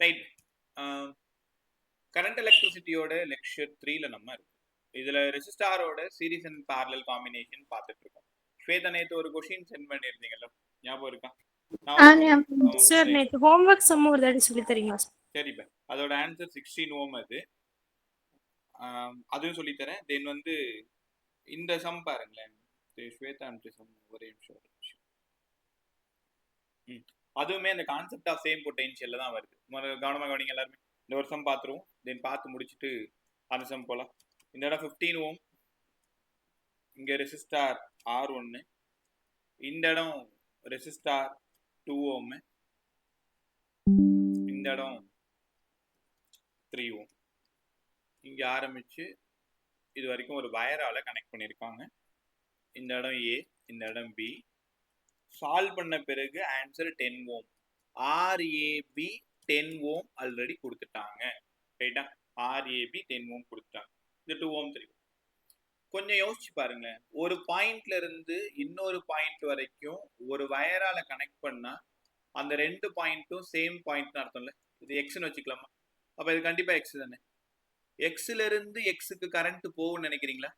Right. Current எலக்ட்ரிசிட்டியோட lecture 3ல நம்ம இருக்கோம். இதுல ரெசிஸ்டாரோட சீரிஸ் அண்ட் parallel காம்பினேஷன் பார்த்துட்டு இருக்கோம். ஸ்வேதா நேத்து ஒரு கொஸ்டின் சென்ட் பண்ணியிருந்தீங்கல்ல, ஞாபகம் இருக்கா? சார் நேத்து ஹோம்வொர்க் சம் ஒரு தடவை சொல்லி தரீங்களா? சரி பா, அதோட ஆன்சர் 16 ஓம். அது அதுவும் சொல்லித்தரேன். தென் வந்து இந்த சம் பாருங்களேன், ஸ்வேதா அனுப்பிச்ச சம் ஒரே நிமிஷம். அதுவுமே அந்த கான்செப்ட் ஆஃப் சேம் பொட்டென்ஷியல்ல தான் வருது. கவனமாக கவனிங்க எல்லாருமே. இந்த வருஷம் பார்த்துருவோம், தென் பார்த்து முடிச்சுட்டு அந்த சம் போலாம். இந்த இடம் 15 ஓம், இங்க ரெசிஸ்டார் R1, இந்த இடம் ரெசிஸ்டார் 2 ஓம், இந்த இடம் 3 ஓம். இங்க ஆரம்பிச்சு இது வரைக்கும் ஒரு வயரால கனெக்ட் பண்ணியிருக்காங்க. இந்த இடம் A, இந்த இடம் B. சால்வ் பண்ண பிறகு ஆன்சர் 10 ஓம். RAB 10 ஓம் ஆல்ரெடி கொடுத்துட்டாங்க. ரைட்டா? RAB 10 ஓம் கொடுத்துட்டாங்க. இது 2 ஓம் 3 ஓம். கொஞ்சம் யோசிச்சு பாருங்க, ஒரு பாயிண்ட்ல இருந்து இன்னொரு பாயிண்ட் வரைக்கும் ஒரு வயரால கனெக்ட் பண்ணா அந்த ரெண்டு பாயிண்ட்டும் சேம் பாயிண்ட் அர்த்தம்ல. இது எக்ஸ்னு வச்சுக்கலாமா? அப்ப இது கண்டிப்பா எக்ஸ் தானே. எக்ஸ்ல இருந்து எக்ஸுக்கு கரண்ட் போகும்னு நினைக்கிறீங்களா?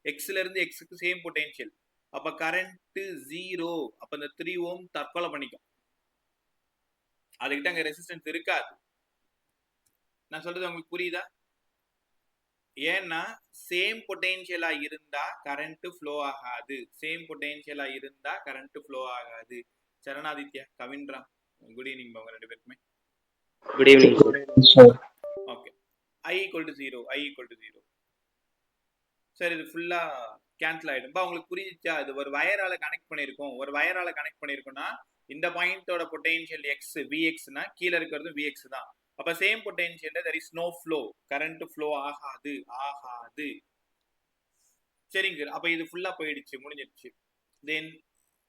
எக்ஸ்ல இருந்து எக்ஸுக்கு சேம் பொட்டென்ஷியல், அப்ப கரண்ட் 0. அப்ப இந்த 3 ஓம் தற்கொலை பண்ணிக்கும். அதுக்கிட்ட அங்க ரெசிஸ்டன்ஸ் இருக்காது. நான் சொல்றது உங்களுக்கு புரியுதா? ஏன்னா சேம் பொட்டென்ஷியலா இருந்தா கரண்ட் ஃப்ளோ ஆகாது. சேம் பொட்டென்ஷியலா இருந்தா கரண்ட் ஃப்ளோ ஆகாது. சரணாதித்யா, கவின்ராம், குட் ஈவினிங் அவங்க ரெண்டு பேருக்குமே. Good evening sir. Okay, I equal to 0, I equal to 0. Sir இது ஃபுல்லா கேன்சல் ஆயிடும். உங்களுக்கு புரிஞ்சிச்சா? இது ஒரு வயரால கனெக்ட் பண்ணியிருக்கோம். ஒரு வயரால கனெக்ட் பண்ணியிருக்கோம்னா இந்த பாயிண்டோட பொட்டென்ஷியல் எக்ஸ், விஎக்ஸ்னா கீழே இருக்கிறது விஎக்ஸ் தான். அப்ப சேம் பொட்டென்ஷியல்ல there is no flow, current flow ஆகாது. சரிங்க, அப்ப இது ஃபுல்லா போயிடுச்சு, முடிஞ்சிருச்சு. தென்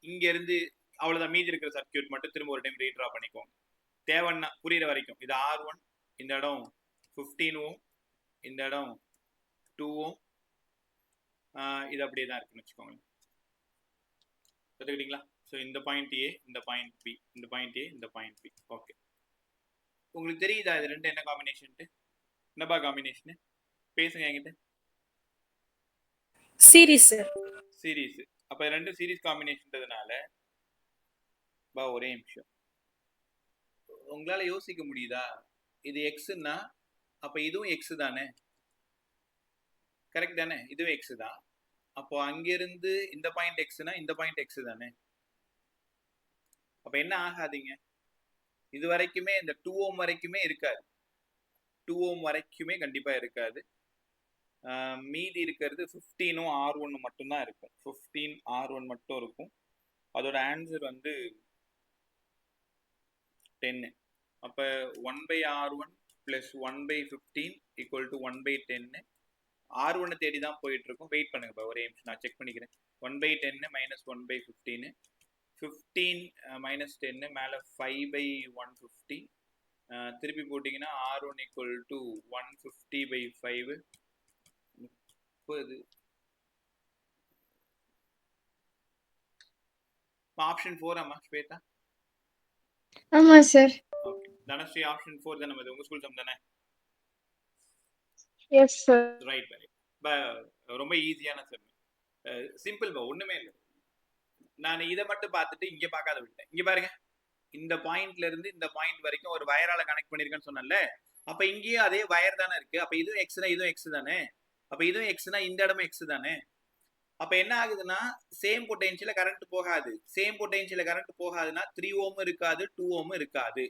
இங்க இருந்து அவ்வளவுதான், மீதி இருக்கிற சர்க்கியூட் மட்டும் திரும்ப ஒரு டைம் ரீட்ரா பண்ணிக்கோங்க தேவைன்னா புரியுற வரைக்கும். இது R1, இந்த இடம் 15 ஓம், இந்த இடம் 2 ஓம். இது அப்படியே தான் இருக்குன்னு வச்சுக்கோங்க. கத்துக்கிட்டீங்களா? ஸோ இந்த பாயிண்ட் ஏ, இந்த பாயிண்ட் பி, இந்த பாயிண்ட் ஏ, இந்த பாயிண்ட் பி. ஓகே, உங்களுக்கு தெரியுதா இது ரெண்டு என்ன காம்பினேஷன்? என்னப்பா காம்பினேஷன்? பேசுங்க என்கிட்ட. சீரிஸ். சீரிஸ். அப்ப ரெண்டு சீரிஸ் காம்பினேஷன்றதுனால ஒரே நிமிஷம், உங்களால யோசிக்க முடியுதா? இது எக்ஸ்னா அப்ப இதுவும் எக்ஸ் தானே, கரெக்ட் தானே? இதுவும் எக்ஸ் தான். அப்போ அங்கிருந்து இந்த பாயிண்ட் எக்ஸ்னா இந்த பாயிண்ட் எக்ஸ் தானே. அப்ப என்ன ஆகாதீங்க, இது வரைக்குமே இந்த 2 ஓம் வரைக்குமே இருக்காது. 2 ஓம் வரைக்குமே கண்டிப்பா இருக்காது. மீதி இருக்கிறது 15 R1 மட்டும்தான் இருக்கும். 15 R1 மட்டும் இருக்கும். அதோட ஆன்சர் வந்து 10. அப்ப 1/R1 plus 1/15 equal to 1/10. R1 தேடி தான் போயிட்டு இருக்கும். வெயிட் பண்ணுங்க ஒரே நிமிஷம், நான் செக் பண்ணிக்கிறேன். 1/10 minus 1/15, 15 minus 10 மேல 5/150. திருப்பி போட்டீங்கன்னா R1 equal to 150/5, 30. ஆப்ஷன் 4 ஆமா ஸ்வேதா? ஆமா சார். ஓகே, தனஸ்ரீ ஆப்ஷன் 4 தானே? அது உங்க ஸ்கூல் சம் தானே? Yes sir. ரைட். ரொம்ப ஈஸியான சம், சிம்பிள் பா, ஒண்ணுமே இல்லை. நான் இதை மட்டும் பார்த்துட்டு இங்க பார்க்காத விட்டேன். இங்க பாருங்க, இந்த பாயிண்ட்ல இருந்து இந்த பாயிண்ட் வரைக்கும் ஒரு வயரால கனெக்ட் பண்ணிருக்கேன்னு சொன்னல. அப்ப இங்கேயும் அதே வயர் தானே இருக்கு. அப்ப இதுவும் எக்ஸ்னா இதுவும் எக்ஸ் தானே. அப்ப இதுவும் எக்ஸ்னா இந்த இடமும் எக்ஸ் தானே. அப்ப என்ன ஆகுதுன்னா சேம் பொட்டென்ஷியல கரண்ட் போகாது. சேம் பொட்டென்ஷியல கரண்ட் போகாதுன்னா 3 ஓம் இருக்காது, 2 ஓம் இருக்காது.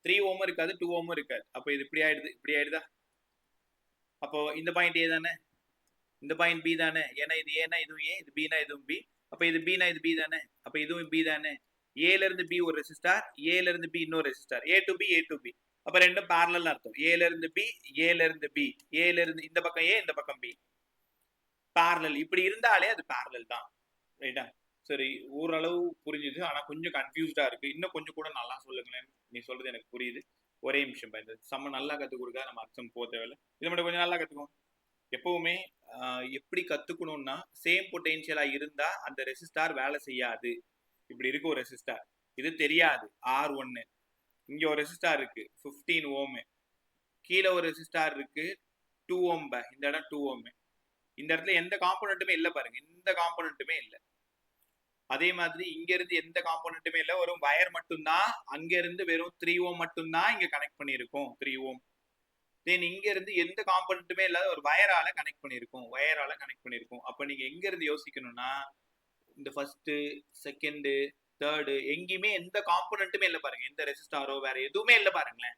3 ஓம் இருக்காது, 2 ஓம் இருக்காது. அப்ப இது இப்படி ஆயிடுது, இப்படி ஆயிடுதா? அப்போ இந்த பாயிண்ட் ஏ தானே, இந்த பாயிண்ட் பி தானே. ஏன்னா இது ஏனா இதுவும் ஏ, இது பினா இதுவும் பி. அப்ப இது பினா இது பி தானே. அப்ப இதுவும் பி தானே. ஏல இருந்து பி ஒரு ரெசிஸ்டார், ஏல இருந்து பி இன்னொரு resistor, A to B, A to B. அப்ப ரெண்டும் parallel அர்த்தம். ஏல இருந்து பி, ஏல இருந்து பி, ஏல இருந்து இந்த பக்கம் ஏ, இந்த பக்கம் பி, parallel. இப்படி இருந்தாலே அது parallel தான். ரைட்டா? சரி, ஓரளவு புரிஞ்சுது. ஆனா கொஞ்சம் கன்ஃபியூஸ்டா இருக்கு. இன்னும் கொஞ்சம் கூட நல்லா சொல்லுங்களேன். நீ சொல்றது எனக்கு புரியுது. ஒரே நிமிஷம், இந்த சம்ம நல்லா கத்துக் கொடுக்க நம்ம அர்த்தம் போக தேவையில்லை. இதை மட்டும் கொஞ்சம் நல்லா கத்துக்கோங்க. எப்பவுமே எப்படி கத்துக்கணும்னா சேம் பொட்டென்ஷியலா இருந்தா அந்த ரெசிஸ்டார் வேலை செய்யாது. இப்படி இருக்கு ஒரு ரெசிஸ்டார், இது தெரியாது R1. இங்க ஒரு ரெசிஸ்டார் இருக்கு 15 ஓம், கீழே ஒரு ரெசிஸ்டார் இருக்கு 2 ஓம். இந்த இடம் 2 ஓம். இந்த இடத்துல எந்த காம்போனன்ட்டுமே இல்ல பாருங்க, இந்த காம்போனன்ட்டுமே இல்ல. அதே மாதிரி இங்க இருந்து எந்த காம்போனன்ட்டுமே இல்ல, ஒரு வயர் மட்டும்தான். அங்க இருந்து வெறும் 3 ஓம் மட்டும்தான் இங்க கனெக்ட் பண்ணியிருக்கோம், 3 ஓம். தென் இங்க இருந்து எந்த காம்போனன்ட்டுமே இல்லாத ஒரு வயரால கனெக்ட் பண்ணியிருக்கோம். அப்ப நீங்க எங்க இருந்து யோசிக்கணும்னா, இந்த ஃபர்ஸ்ட், செகண்ட், தேர்டு எங்கேயுமே எந்த காம்போனன்ட்டுமே இல்ல பாருங்க, எந்த ரெசிஸ்டாரோ வேற எதுவுமே இல்ல பாருங்களேன்.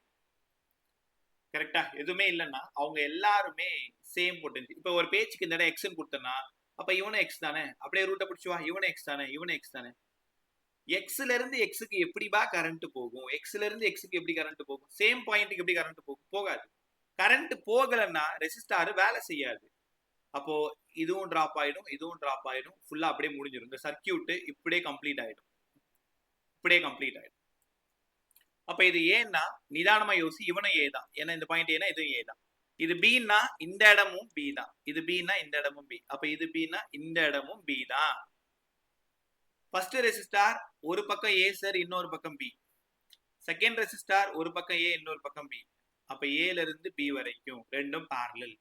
கரெக்டா? எதுவுமே இல்லைன்னா அவங்க எல்லாருமே சேம் பொட்டன்ஷியல். இப்போ ஒரு பேச்சுக்கு இந்த இடம் எக்ஸ்ன்னு கொடுத்தனா, அப்ப இவனும் எக்ஸ் தானே, அப்படியே ரூட்டை பிடிச்சு வா, இவனும் எக்ஸ் தானே. எக்ஸ்ல இருந்து எக்ஸுக்கு எப்படிபா கரண்ட் போகும்? எக்ஸ்ல இருந்து எக்ஸுக்கு எப்படி கரண்ட் போகும்? சேம் பாயிண்ட்டுக்கு எப்படி கரண்ட் போகும்? போகாது. கரண்ட் போகலன்னா ரெசிஸ்டார் வேலை செய்யாது. அப்போ இதுவும் டிராப் ஆயிடும், ஃபுல்லா அப்படியே முடிஞ்சிடும். இந்த சர்க்கியூட் இப்படியே கம்ப்ளீட் ஆயிடும். அப்ப இது ஏன்னா நிதானமா யோசி, இவனும் ஏ தான், ஏன்னா இந்த பாயிண்ட் ஏன்னா இதுவும் ஏ தான். இது பின்னா இந்த இடமும் பி தான், இது பின்னா இந்த இடமும் பி. அப்ப இது பின்னா இந்த இடமும் பி தான். ஃபர்ஸ்ட் ரெசிஸ்டார் ஒரு பக்கம் ஏ சார், இன்னொரு பக்கம் பி. செகண்ட் ரெசிஸ்டார் ஒரு பக்கம் ஏ, இன்னொரு பக்கம் பி. அப்ப ஏல இருந்து பி வரைக்கும் ரெண்டும் parallel.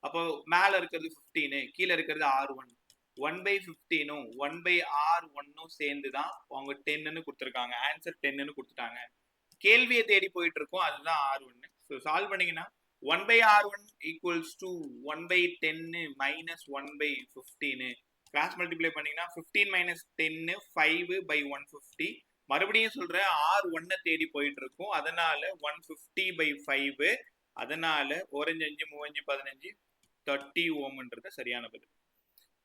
அப்போ மேல இருக்கிறது 15, கீழே இருக்கிறது R1. 1/15 1/R1 சேர்ந்து தான் அவங்க 10ன்னு கொடுத்துருக்காங்க. ஆன்சர் 10ன்னு கொடுத்துட்டாங்க. கேள்வியை தேடி போயிட்டு இருக்கோம், அதுதான் R1. ஸோ சால்வ் பண்ணீங்கன்னா 1/R1 equals to 1/10 minus 1/15. Cross multiply பண்ணீங்கன்னா 15 மைனஸ் 10 5/150. மறுபடியும் சொல்றேன், R1 தேடி போயிட்டு இருக்கும், அதனால 150/5. அதனால 1 5 3 15 30 ஓம்ன்றது சரியான பதில்.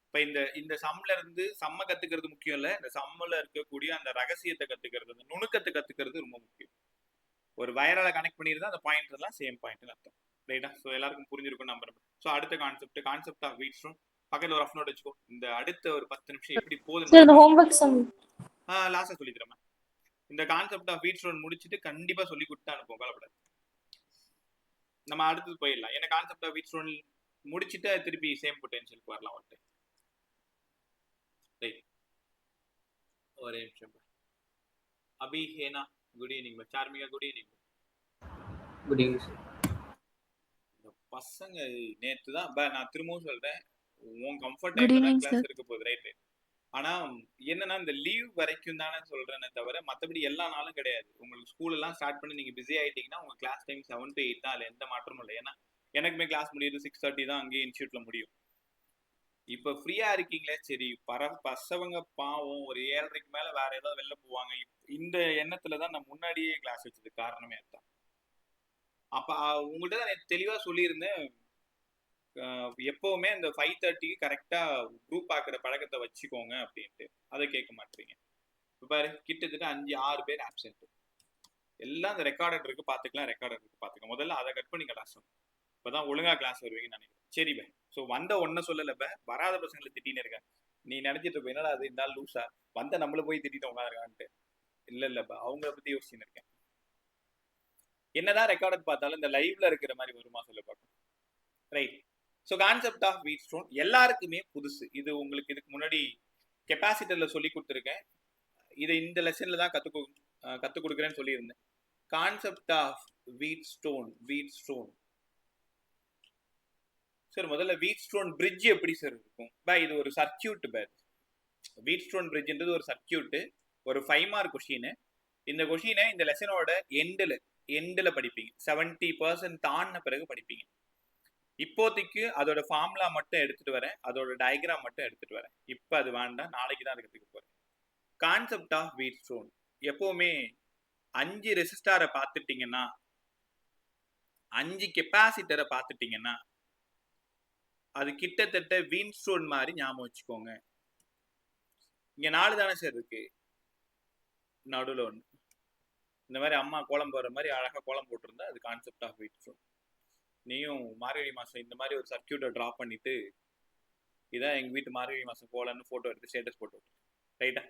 இப்ப இந்த சம்ல இருந்து சம்ம கத்துக்கிறது முக்கியம் இல்ல, இந்த சம்ல இருக்கக்கூடிய அந்த ரகசியத்தை கத்துக்கிறது, அந்த நுணுக்கத்தை கத்துக்கிறது ரொம்ப முக்கியம். ஒரு வயரால கனெக்ட் பண்ணிருந்தா அந்த பாயிண்ட் எல்லாம் சேம் பாயிண்ட் அர்த்தம். ரைட்டா? ஸோ எல்லாருக்கும் புரிஞ்சிருக்கும் நம்புறேன். ஸோ அடுத்த கான்செப்ட் ஆஃப் வீட்ஸ்டோன். பக்கத்துல ஒரு ரஃப் நோட் வச்சுக்கோ. இந்த அடுத்த ஒரு 10 நிமிஷம் எப்படி போகுது ஹோம்வொர்க் சம் லாஸ்டா சொல்லி தரேன். இந்த கான்செப்ட் ஆஃப் வீட்ஸ்டோன் முடிச்சுட்டு கண்டிப்பா சொல்லி கொடுத்து அனுப்புவோம், கவலைப்படாது. நம்ம அடுத்தது போயிடலாம். ஏன்னா கான்செப்ட் ஆஃப் வீட்ஸ்டோன் முடிச்சுட்டு திருப்பி சேம் பொட்டன்ஷியலுக்கு வரலாம். ஒரே நிமிஷம். Abhi Hena good evening. Charmika good evening. Good evening sir. இந்த பசங்க நேத்து தான் நான் திரும்பவும் சொல்றேன், உன் கம்ஃபர்ட் டைம்ல தான் கிளாஸ் இருக்க போகுது. ரைட். ஆனா என்னன்னா இந்த லீவ் வரைக்கும் தானே சொல்றேனே தவிர மற்றபடி எல்லா நாளும் கிடையாது. உங்களுக்கு ஸ்கூல் எல்லாம் ஸ்டார்ட் பண்ணி நீங்க பிஸி ஆயிட்டீங்கன்னா உங்க கிளாஸ் டைம் 7 to 8 தான், அதுல எந்த மாற்றமும் இல்லை. ஏன்னா எனக்குமே கிளாஸ் முடியுது 6:30 தான், அங்கேயே இன்ஸ்டியூட்ல முடியும். இப்ப ஃப்ரீயா இருக்கீங்களே, சரி பசவங்க பாவம் ஒரு 7:30க்கு மேல வேற ஏதாவது வெளில போவாங்க, இந்த எண்ணத்துலதான் நான் முன்னாடியே கிளாஸ் வச்சது. காரணமே அதுதான். அப்ப உங்கள்கிட்ட தான் தெளிவா சொல்லியிருந்தேன், எப்பவுமே இந்த 5:30க்கு கரெக்டா குரூப் ஆக்குற பழக்கத்தை வச்சுக்கோங்க அப்படின்ட்டு. அதை கேட்க மாட்டீங்க. இப்ப பாரு, கிட்டத்தட்ட 5-6 பேர் ஆப்சென்ட். எல்லாம் அந்த ரெக்கார்டர் இருக்கு பாத்துக்கலாம். முதல்ல அதை கட் பண்ணி கிளாஸ் இப்பதான் ஒழுங்கா கிளாஸ் வருவீங்கன்னு நினைக்கிறேன். சரி பே. ஸோ வந்த ஒன்ன சொல்லல பே, வராத பசங்களை திட்டின்னு இருக்கேன். நீ நினைச்சிட்டு இருப்ப என்னடா அது இருந்தாலும் லூசா வந்த நம்மள போய் திட்டிட்டு உட்காந்துருக்கான்ட்டு. இல்லப்பா, அவங்கள பத்தி யோசிச்சுன்னு இருக்கேன். என்னதான் ரெக்கார்டர் பார்த்தாலும் இந்த லைவ்ல இருக்கிற மாதிரி வருமா சொல்ல பார்க்கணும். Right. So concept of Wheatstone எல்லாருக்குமே புதுசு. இது உங்களுக்கு இதுக்கு முன்னாடி கெப்பாசிட்டர்ல சொல்லி கொடுத்துருக்கேன். இதை இந்த லெசன்ல தான் கற்றுக் கொடுக்குறேன்னு சொல்லியிருந்தேன். Concept of Wheatstone. சார் முதல்ல வீட்ஸ்டோன் பிரிட்ஜ் எப்படி சார் இருக்கும்? இது ஒரு சர்க்கியூட். வீட்ஸ்டோன் பிரிட்ஜ்ன்றது ஒரு சர்க்கியூட். ஒரு 5 மார்க் கொஸ்டின். இந்த கொஸ்டினை இந்த லெசனோட எண்டில் படிப்பீங்க. 70% தாண்டின பிறகு படிப்பீங்க. இப்போதைக்கு அதோட ஃபார்முலா மட்டும் எடுத்துட்டு வரேன், அதோட டயக்ராம் மட்டும் எடுத்துட்டு வரேன். இப்போ அது வேண்டாம், நாளைக்கு தான் அதை கற்றுக்க போறேன். கான்செப்ட் ஆஃப் வீட்ஸ்டோன் எப்பவுமே 5 ரெசிஸ்டாரை பார்த்துட்டீங்கன்னா, 5 கெப்பாசிட்டரை பார்த்துட்டீங்கன்னா, அது கிட்டத்தட்ட வீட்ஸ்டோன் மாதிரி ஞாபகம் வச்சுக்கோங்க. இங்க 4 தானே சார் இருக்கு, நடுவில் ஒன்று. இந்த மாதிரி அம்மா கோலம் போடுற மாதிரி அழகா கோலம் போட்டிருந்தா அது கான்செப்ட் ஆஃப் வீட்ஸ்டோன். நீயும் மார்கழி மாசம் இந்த மாதிரி ஒரு சர்க்கியூட்டை ட்ரா பண்ணிட்டு, இதான் எங்க வீட்டு மார்கழி மாசம் கோலன்னு போட்டோ எடுத்து ஸ்டேட்டஸ் போட்டு. ரைட்டா?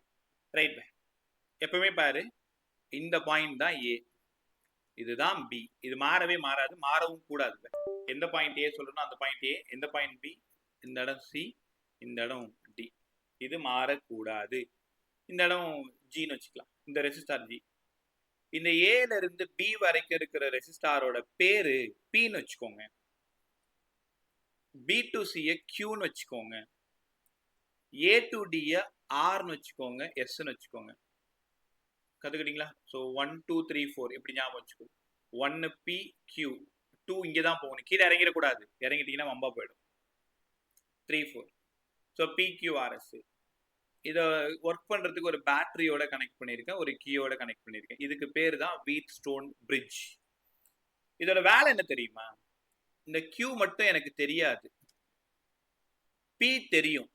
ரைட். எப்பவுமே பாரு, இந்த பாயிண்ட் தான் ஏ, இதுதான் பி. இது மாறவே மாறாது, மாறவும் கூடாது. எந்த பாயிண்ட் ஏ சொல்றோம் அந்த பாயிண்ட் ஏ, எந்த பாயிண்ட் பி, இந்த இடம் சி, இந்த இடம் டி. இது மாறக்கூடாது. இந்த இடம் ஜின்னு வச்சுக்கலாம், இந்த ரெசிஸ்டார் ஜி. இந்த ஏல இருந்து பி வரைக்கும் இருக்கிற ரெசிஸ்டாரோட பேரு பின்னு வச்சுக்கோங்க. பி டு சிய கியூன்னு வச்சுக்கோங்க. ஏ டு டிய ஆர்னு வச்சுக்கோங்க, எஸ்ன்னு வச்சுக்கோங்க. கத்துக்கிட்டீங்களா? ஸோ 1 2 3 4 இப்படி ஞாபகம் வச்சுக்கோ. 1 பி கியூ, 2 இங்கே தான் போகணும், கீழே இறங்கிடக்கூடாது, இறங்கிட்டீங்கன்னா வம்பா போயிடும். 3 4. ஸோ பிக்யூஆர்எஸ் இதை ஒர்க் பண்றதுக்கு ஒரு பேட்டரியோட கனெக்ட் பண்ணியிருக்கேன், ஒரு கீயோட கனெக்ட் பண்ணியிருக்கேன். இதுக்கு பேர் தான் வீட்ஸ்டோன் பிரிட்ஜ். இதோட வேலை என்ன தெரியுமா? இந்த கியூ மட்டும் எனக்கு தெரியாது, பி தெரியும்,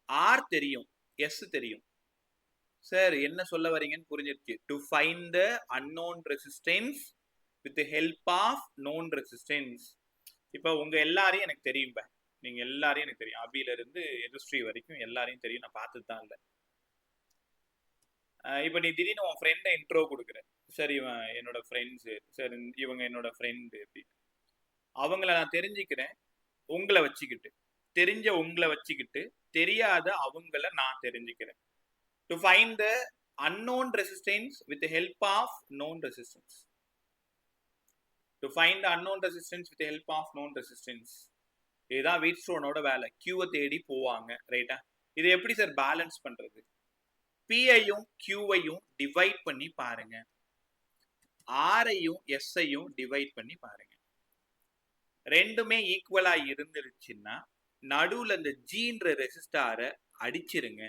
ஆர் தெரியும், எஸ் தெரியும். சார் என்ன சொல்ல வரீங்கன்னு புரிஞ்சிருச்சு. To find the unknown resistance with help of known resistance. இப்போ உங்க எல்லாரையும் எனக்கு தெரியும், நீங்க எல்லாரையும் எனக்கு தெரியும், அபில இருந்து எதுஸ்ரீ வரைக்கும் எல்லாரையும் தெரியும், நான் பார்த்தது தான் இல்லை. இப்போ நீ திடீர்னு உன் ஃப்ரெண்டை இன்ட்ரோ கொடுக்குற, சார் இவன் என்னோட ஃப்ரெண்ட்ஸு, சார் இவங்க என்னோட ஃப்ரெண்டு அப்படின்னு. அவங்கள நான் தெரிஞ்சுக்கிறேன் உங்களை வச்சுக்கிட்டு, தெரிஞ்ச உங்களை வச்சுக்கிட்டு தெரியாத அவங்கள நான் தெரிஞ்சுக்கிறேன். To find the unknown resistance with help of known resistance. To find the unknown resistance with help of known resistance. இதுதான் வீட்ஸ்டோனோட வேலை. கியூவை தேடி போவாங்க, ரைட்டா? இது எப்படி சார் பேலன்ஸ் பண்றது? பிஐயும் கியூவையும் டிவைட் பண்ணி பாருங்க, ஆரையும் எஸ்ஐயும் டிவைட் பண்ணி பாருங்க. ரெண்டுமே ஈக்குவலா இருந்துருச்சுன்னா நடுவுல இந்த ஜீன்ற ரெசிஸ்டாரை அடிச்சிருங்க.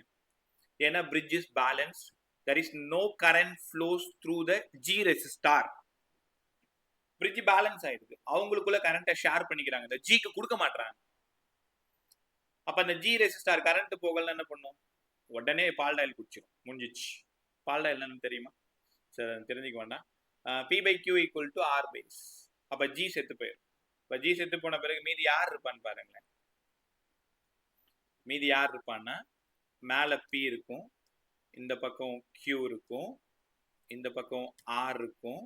ஏன்னா bridge is balanced, there is no current flows through the G resistor. bridge balance ஆயிடுது, அவங்களுக்குள்ள கரண்ட்டை ஷேர் பண்ணிக்கிறாங்க, இந்த ஜிக்கு கொடுக்க மாட்டாங்க. அப்ப அந்த ஜி ரெசிஸ்டார் கரண்ட் போகலன்னு என்ன பண்ணும்? உடனே பால்டாயில் குடிச்சிடும், முடிஞ்சிச்சு. பால்டாயில் என்னன்னு தெரியுமா? சரி, தெரிஞ்சுக்க வேண்டாம். P by Q equal to R by S. அப்ப ஜி செத்து போயிடும். இப்ப ஜி செத்து போன பிறகு மீதி யார் இருப்பான்னு பாருங்களேன். மீதி யார் இருப்பான்னா, மேல பி இருக்கும், இந்த பக்கம் கியூ இருக்கும், இந்த பக்கம் ஆர் இருக்கும்,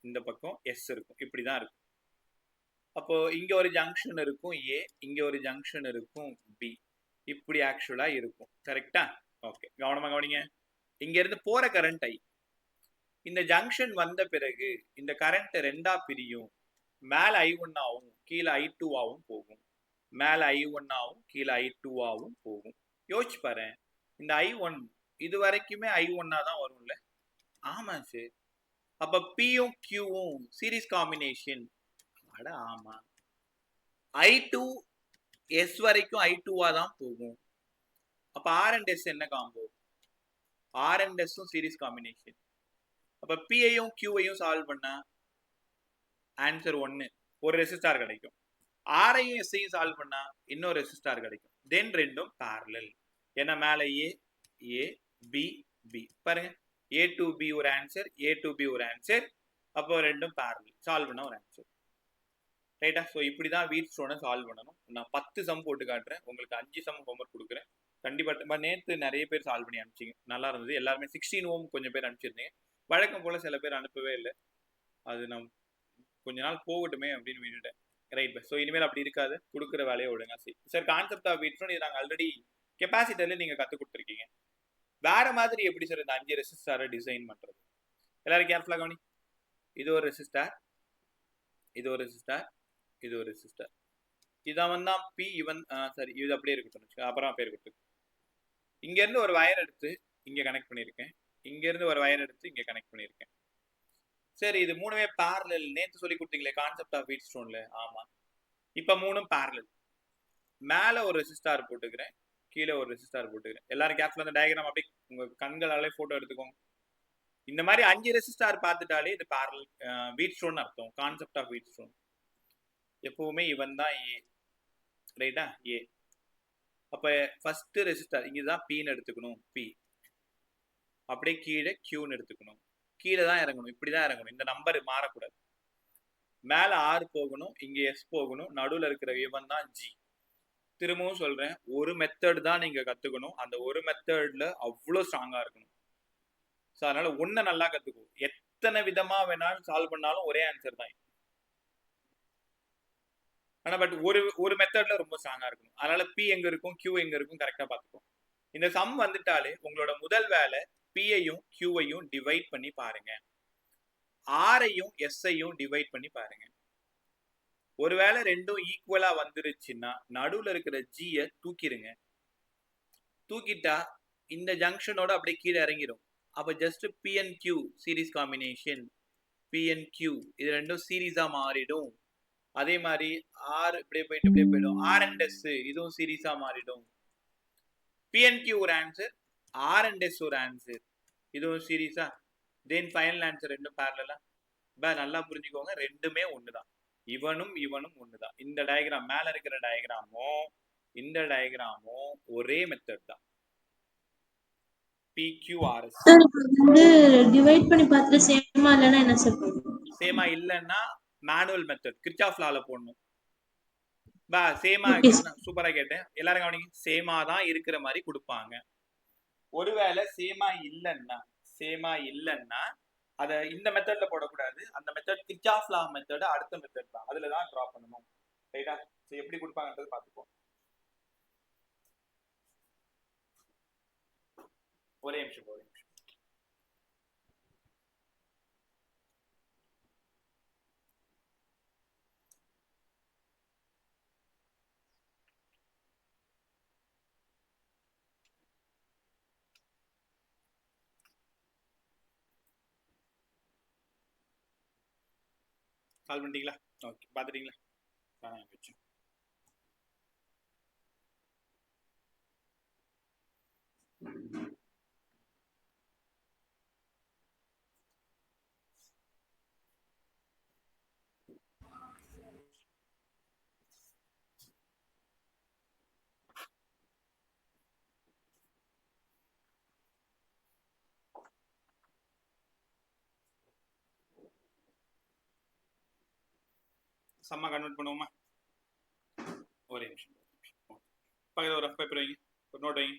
இந்த பக்கம் எஸ் இருக்கும், இப்படிதான் இருக்கும். அப்போ இங்க ஒரு ஜங்ஷன் இருக்கும் ஏ, இங்க ஒரு ஜங்ஷன் இருக்கும் பி, இப்படி ஆக்சுவலா இருக்கும். கரெக்டா? ஓகே, கவனமா கவனிங்க. இங்க இருந்து போற கரண்ட் ஐ, இந்த ஜங்ஷன் வந்த பிறகு இந்த கரண்ட் ரெண்டா பிரியும். மேல I1 ஆகும், கீழே I2 ஆகும் போகும். மேல I1 ஆகும், கீழே I2 ஆகும் போகும். யோசிச்சு பாரு, இந்த I1 இது வரைக்குமே I1 தான் வரும்ல? ஆமா சார். அப்ப பியும் கியூவும் சீரிஸ் காம்பினேஷன். அட ஆமா. I2 S வரைக்கும் I2 தான் போகும். அப்ப R and S என்ன combo? R and S series combination. அப்ப பியையும் கியூவையும் சால்வ் பண்ணா ஆன்சர் 1, ஒரு ரெசிஸ்டார் கிடைக்கும். ஆரையும் எஸ்ஐயும் சால்வ் பண்ணா இன்னொரு ரெசிஸ்டார் கிடைக்கும். தென் ரெண்டும் parallel. ஏன்னா மேல ஏ ஏ பி பி, பாருங்க, ஏ டு பி ஒரு ஆன்சர், ஏ டு பி ஒரு ஆன்சர். அப்போ ரெண்டும் parallel, சால்வ் பண்ண ஒரு ஆன்சர், ரைட்டா? ஸோ இப்படிதான் வீட்ஸ்டோனை சால்வ் பண்ணணும். நான் 10 சம் போட்டு காட்டுறேன், உங்களுக்கு 5 சம் ஹோம்ஒர்க் கொடுக்குறேன். கண்டிப்பா நேற்று நிறைய பேர் சால்வ் பண்ணி அனுப்பிச்சிங்க, நல்லா இருந்தது. எல்லாருமே 16 ஓம் கொஞ்சம் பேர் அனுப்பிச்சிருந்தீங்க. வழக்கம் போல சில பேர் அனுப்பவே இல்லை, அது நான் கொஞ்ச நாள் போகட்டுமே அப்படின்னு விட்டுட்டேன், ரைட்? ஸோ இனிமேல் அப்படி இருக்காது, கொடுக்குற வேலையை ஒழுங்கா செய். சார் கான்செப்ட் ஆஃப் வீட்ஸ்டோன் இது நாங்கள் ஆல்ரெடி கெப்பாசிட்டர்ல நீங்க கற்றுக் கொடுத்துருக்கீங்க. வேற மாதிரி எப்படி சார் இந்த 5 ரெசிஸ்டாரை டிசைன் பண்றது? எல்லாரும் கேர்ஃபுல்லா கவனி. இது ஒரு ரெசிஸ்டார், இது ஒரு ரெசிஸ்டார், இது ஒரு ரெசிஸ்டார். இதான் தான் பி, இவன் சரி, இது அப்படியே இருக்கட்டும், அப்புறம் பேர் கொடுத்து. இங்க இருந்து ஒரு வயர் எடுத்து இங்க கனெக்ட் பண்ணியிருக்கேன், இங்க இருந்து ஒரு வயர் எடுத்து இங்க கனெக்ட் பண்ணியிருக்கேன். சரி, இது மூணுமே parallel. நேத்து சொல்லி கொடுத்தீங்களே கான்செப்ட் ஆஃப் வீட்ஸ்டோன்ல, ஆமா. இப்ப மூணும் parallel. மேல ஒரு ரெசிஸ்டார் போட்டுக்கிறேன், கீழே ஒரு ரெசிஸ்டார் போட்டுக்கிறேன். எல்லாரும் கேப்ல அந்த டயக்ராம் அப்படியே உங்க கண்களாலே போட்டோ எடுத்துக்கோங்க. இந்த மாதிரி 5 ரெசிஸ்டார் பார்த்துட்டாலே இது parallel வீட்ஸ்டோன் அர்த்தம். கான்செப்ட் ஆஃப் வீட்ஸ்டோன் எப்பவுமே இவன் தான் ஏ, ரைட்டா? ஏ. அப்ப ஃபர்ஸ்ட் ரெசிஸ்டார் இங்கதான் பின்னு எடுத்துக்கணும், பி. அப்படியே கீழே கியூன்னு எடுத்துக்கணும், கீழே தான் இறங்கணும், இப்படிதான் இறங்கணும், இந்த நம்பர் மாறக்கூடாது. மேல ஆர் போகணும், இங்க எஸ் போகணும், நடுவில் இருக்கிற இவன் தான் ஜி. திரும்பவும் சொல்றேன், ஒரு மெத்தட் தான் நீங்க கத்துக்கணும், அந்த ஒரு மெத்தட்ல அவ்வளோ ஸ்ட்ராங்கா இருக்கணும். ஸோ அதனால ஒன்றை நல்லா கத்துக்கும். எத்தனை விதமா வேணாலும் சால்வ் பண்ணாலும் ஒரே ஆன்சர் தான். ஆனா பட் ஒரு மெத்தட்ல ரொம்ப ஸ்ட்ராங்கா இருக்கணும். அதனால பி எங்க இருக்கும், கியூ எங்க இருக்கும், கரெக்டா பார்த்துக்கோம். இந்த சம் வந்துட்டாலே உங்களோட முதல் வேலை பியையும் கியூவையும் டிவைட் பண்ணி பாருங்க. ஆரையும் எஸ்ஐயும் டிவைட் பண்ணி பாருங்க. ஒருவேளை ரெண்டும் ஈக்குவலா வந்துருச்சுன்னா நடுவுல இருக்கிற ஜியை தூக்கிடுங்க. தூக்கிட்டா இந்த ஜங்ஷனோட அப்படியே கீழே இறங்கிடும். அப்ப just PNQ series combination, PNQ இது ரெண்டும் சீரீஸா மாறிடும். அதே மாதிரி ஆர் இப்படியே போயிடும். ஆர் அண்ட் எஸ் இதுவும் சீரீஸா மாறிடும். PNQ ஒரு ஆன்சர், ஆர் அண்ட் எஸ் ஒரு ஆன்சர், இதுவும் சீரீஸா. தென் ஃபைனல் ஆன்சர் ரெண்டும் பேரலா. நல்லா புரிஞ்சுக்கோங்க, ரெண்டுமே ஒண்ணுதான். இவனும் இவனும் ஒண்ணுதான். இந்த டயக்ராம் மேல இருக்கிற டயக்ராமும் இந்த டயக்ராமும் ஒரே மெத்தட் தான். PQRS. டிவைட் பண்ணி பார்த்துட்டு சேமா இல்லனா என்ன சார் பண்ணுவீங்க? சேமா இல்லன்னா மேனுவல் மெத்தட் கிர்ச்சாஃப் லால போடணும். சேமா சூப்பரா கேட்டேன். எல்லாரும் கவனிங்க. சேமா தான் இருக்கிற மாதிரி கொடுப்பாங்க. ஒருவேளை சேமா இல்லைன்னா அத இந்த மெத்தட்ல போடக்கூடாது. அந்த மெத்தட் கிர்ச்சாஃப் லா மெத்தட் அடுத்த மெத்தட் தான். அதுல தான் டிரா பண்ணணும். ரைட்டா? சோ எப்படி கொடுப்பாங்கன்றது பாத்துப்போம். ஒரே நிமிஷம். சால்வ் பண்ணிட்டீங்களா? ஓகே, பாத்துட்டீங்களா? சம்மா கன்வெர்ட் பண்ணுவோமா? ஒரே நிமிஷம். பக்கத்துல ஒரு ரஃப் பேப்பர் வைங்க, ஒரு நோட் வைங்க.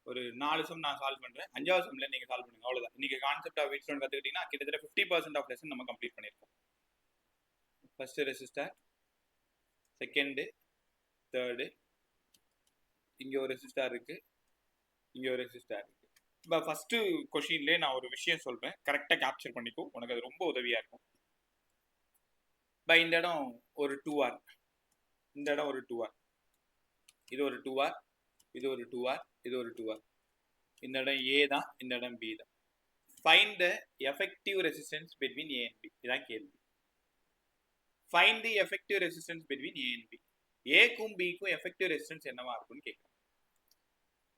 ஒரு 4 சம் நான் சால்வ் பண்றேன். 5வது சம்ல நீங்க சால்வ் பண்ணுங்க. அவ்வளவுதான். இன்னைக்கு கான்செப்ட் ஆஃப் வீட்ஸ்டோன் கத்துக்கிட்டீங்கன்னா கிட்டத்தட்ட 50% ஆஃப் லெசன் நம்ம கம்ப்ளீட் பண்ணிருக்கோம். ஃபர்ஸ்ட் ரெசிஸ்டர், செகண்ட், தேர்ட், இங்க ஒரு ரெசிஸ்டர் இருக்கு, இங்க ஒரு ரெசிஸ்டர் இருக்கு. இப்போ ஃபர்ஸ்ட் கொஸ்டின்லயே நான் ஒரு விஷயம் சொல்றேன், கரெக்டா கேப்சர் பண்ணிக்கோ, உனக்கு அது ரொம்ப உதவியா இருக்கும். இந்த இடம் ஒரு 2R, இந்த இடம் ஒரு 2R, இது ஒரு 2R, இது ஒரு 2R, இது ஒரு 2R. இந்த இடம் A தான், இந்த இடம் B தான். Find the effective resistance between A and B. இதான் கேள்வி. Find the effective resistance between A and B. Aக்கும் Bக்கும் effective resistance என்னவா இருக்கும்னு கேட்குறேன்.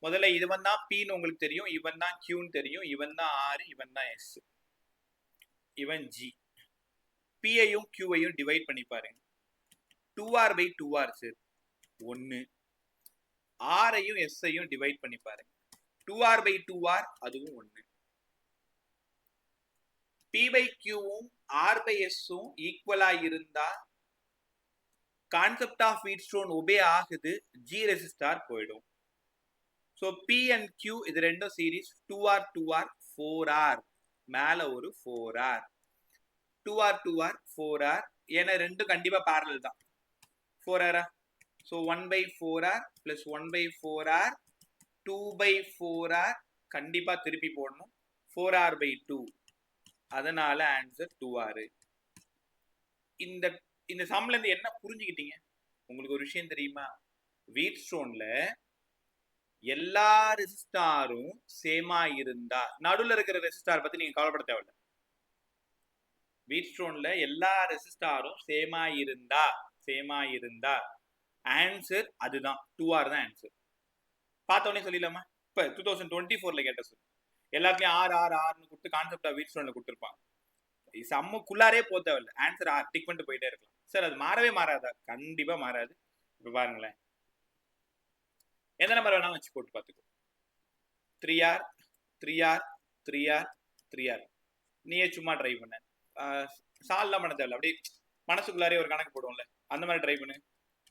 முதல்ல இவன் தான் Pன்னு உங்களுக்கு தெரியும், இவன் தான் Qன்னு தெரியும், இவன் தான் R, இவன் தான் S, இவன் G. P-ஐயும் Q-ஐயும் டிவைட் பண்ணி பாருங்க. 2R/2R sir 1. R-ஐயும் S-ஐயும் டிவைட் பண்ணி பாருங்க. 2R/2R அதுவும் 1. P/Qவும் R/S-ம் ஈக்குவலா இருந்தா கான்செப்ட் ஆஃப் வீட்ஸ்டோன் ஒபே ஆகுது, G ரெசிஸ்டார் போயிடும். ஸோ P and Q இது ரெண்டும் சீரீஸ். 2R 2R 4R, மேல ஒரு 4R, 2R 2R 4R, ஏன்னா ரெண்டும் கண்டிப்பா பேரலல் தான். 4R, so 1/4R plus 1/4R 2/4R கண்டிப்பா திருப்பி போடணும். 4R/2, அதனால ஆன்சர் 2R. இந்த சம்ல இருந்து என்ன புரிஞ்சுக்கிட்டீங்க? உங்களுக்கு ஒரு விஷயம் தெரியுமா? வீட்ஸ்டோன்ல எல்லா ரெசிஸ்டாரும் சேமா இருந்தா, நடுவுல இருக்கிற ரெசிஸ்டார் பத்தி நீங்க கவலைப்பட தேவையில்லை. வீட்ஸ்டோன்ல எல்லா ரெசிஸ்டாரும் சேமா இருந்தா ஆன்சர் அதுதான், 2R தான் ஆன்சர். பார்த்தோன்னே சொல்லிடலாமா? இப்ப 2024ல கேட்ட சொல்லு, எல்லாத்தையும் ஆர்னு கொடுத்து கான்செப்ட் ஆஃப் வீட்ஸ்டோன்ல கொடுத்துருப்பாங்க. சம்முக்குள்ளாரே போக தேவையில்லை, ஆன்சர் ஆர் டிக் பண்ணிட்டு போயிட்டே இருக்கலாம். சார் அது மாறவே மாறாதா? கண்டிப்பா மாறாது. இப்ப பாருங்களேன், எந்த நம்பர் வேணாலும் வச்சு போட்டு பார்த்துக்கோ. 3R 3R 3R 3R. நீயே சும்மா ட்ரை பண்ண, சால்லாம் பண்ண தேவையில்ல, அப்படியே மனசுக்குள்ளாரே ஒரு கணக்கு போடுவோம்ல, அந்த மாதிரி ட்ரை பண்ணு.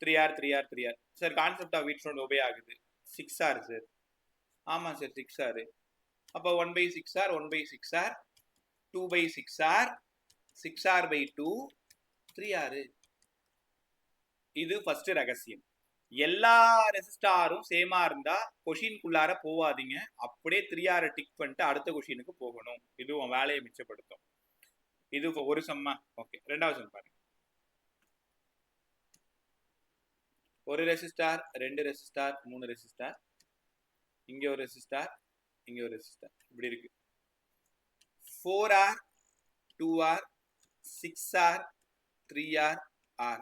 3R 3R 3R. Sir concept of Wheatstone obey ஆகுது. 6R sir. ஆமா சார் 6R. அப்போ 1/6R 1/6R 2/6R 6R/2 3R. இது ஃபர்ஸ்ட் ரகசியம். எல்லா ரெசிஸ்டாரும் சேமா இருந்தா கொஷினுக்குள்ளார போவாதீங்க, அப்படியே 3R டிக் பண்ணிட்டு அடுத்த கொஷினுக்கு போகணும். இது உன் வேலையை மிச்சப்படுத்தும். இது ஒரு சம்மா. ஓகே, ரெண்டாவது சம் பாருங்க. ஒரு ரெசிஸ்டார், 2 ரெசிஸ்டார், 3 ரெசிஸ்டார், இங்க ஒரு ரெசிஸ்டார், இங்க ஒரு ரெசிஸ்டார், இப்படி இருக்கு. 4R, 2R, 6R, 3R, R.